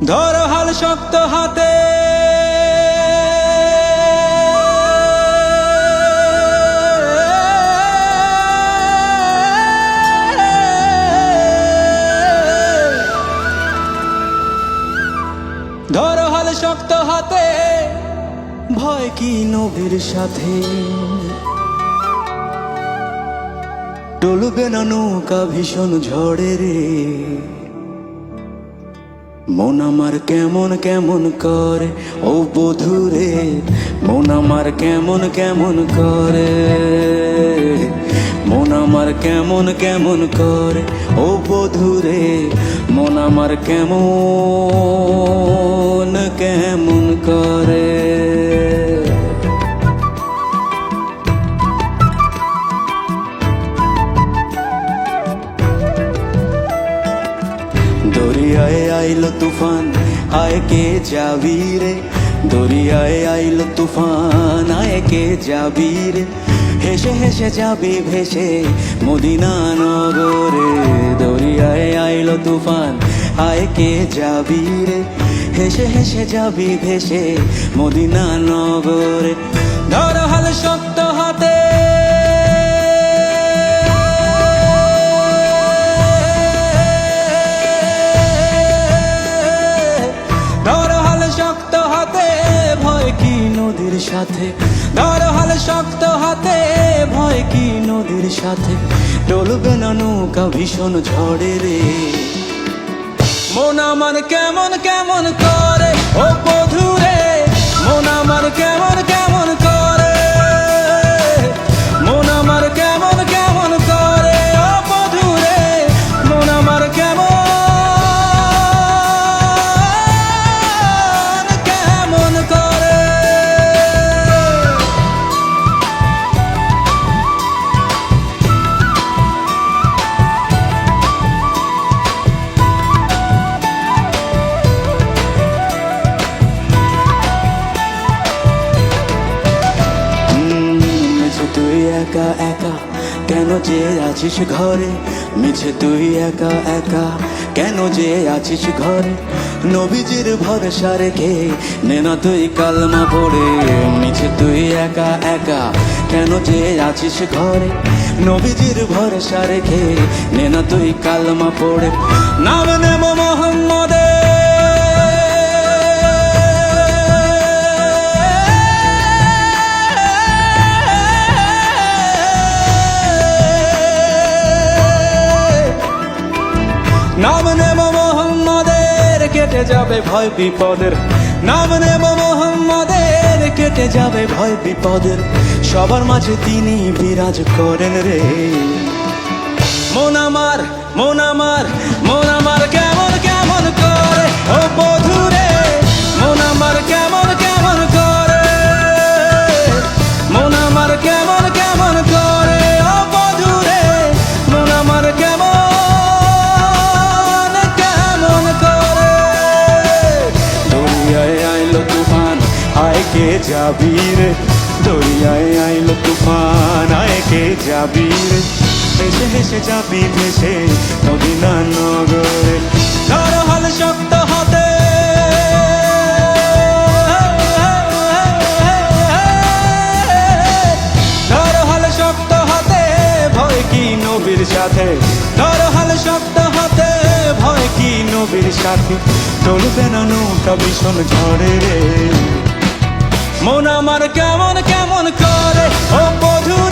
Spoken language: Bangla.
ধরো হাল শক্ত হাতে, ধরো হাল শক্ত হাতে। ভয় কি নবীর সাথে, ডলবে না নৌকা ভীষণ ঝড়ে রে। মন আমার কেমন কেমন করে ও বধুরে, মন আমার কেমন কেমন করে, মন আমার কেমন কেমন করে ও বধুরে, মন আমার কেমন কেমন করে। দরিয়ায় আইলো তুফান, আয় কে যাবি রে। দরিয়ায় আইলো তুফান, আয় কে যাবি রে। হেসে হেসে যাবি ভেসে মদিনা নগরে। দরিয়ায় আইলো তুফান, আয় কে যাবি রে। হেসে হেসে যাবি ভেসে মদিনা নগরে। ধরো হাল শক্ত হাতে, নদীর সাথে। ধরো হাল শক্ত হাতে, ভয় কি নদীর সাথে, ডলবে না নৌকা ভীষণ ঝড়ে রে। মন আমার কেমন কেমন করে ও বধুরে, মন আমার কেমন কেমন করে, মন আমার কেমন কেমন করে ও বধুরে, মন আমার কেমন কেমন করে। তুই একা একা কেন যে আছিস ঘরে, মিছে তুই একা একা কেন যে আছিস ঘরে। নবীজির ভরসা রেখে নে না তুই কালমা পড়ে। মিছে তুই একা একা কেন যে আছিস ঘরে। নবীজির ভরসা রেখে নে না তুই কালমা পড়ে। নাম নেব মোহাম্মদে, নাম নেব মোহাম্মদের, কেটে যাবে ভয় বিপদের। নাম নেব মোহাম্মদের, কেটে যাবে ভয় বিপদের। সবার মাঝে তিনি বিরাজ করেন রে। মন আমার মন আমার মন আমার কেমন কেমন করে ও বধুরে, মন আমার কেমন কেমন করে, মন আমার কেমন কেমন করে ও বধুরে, মন আমার কেমন কে যাবি রে। দরিয়ায় আইলো তুফান, আয় কে যাবি রে। হেসে হেসে যাবি ভেসে মদিনা নগরে। ধরো হাল শক্ত হাতে, ধরো হাল শক্ত হাতে, ভয় কি নবীর সাথে। ধরো হাল শক্ত হাতে, ভয় কি নবীর সাথে, চলবে না নৌকা ভীষণ ঝড়ে রে। মন আমার কেমন কেমন করে ও বধুরে।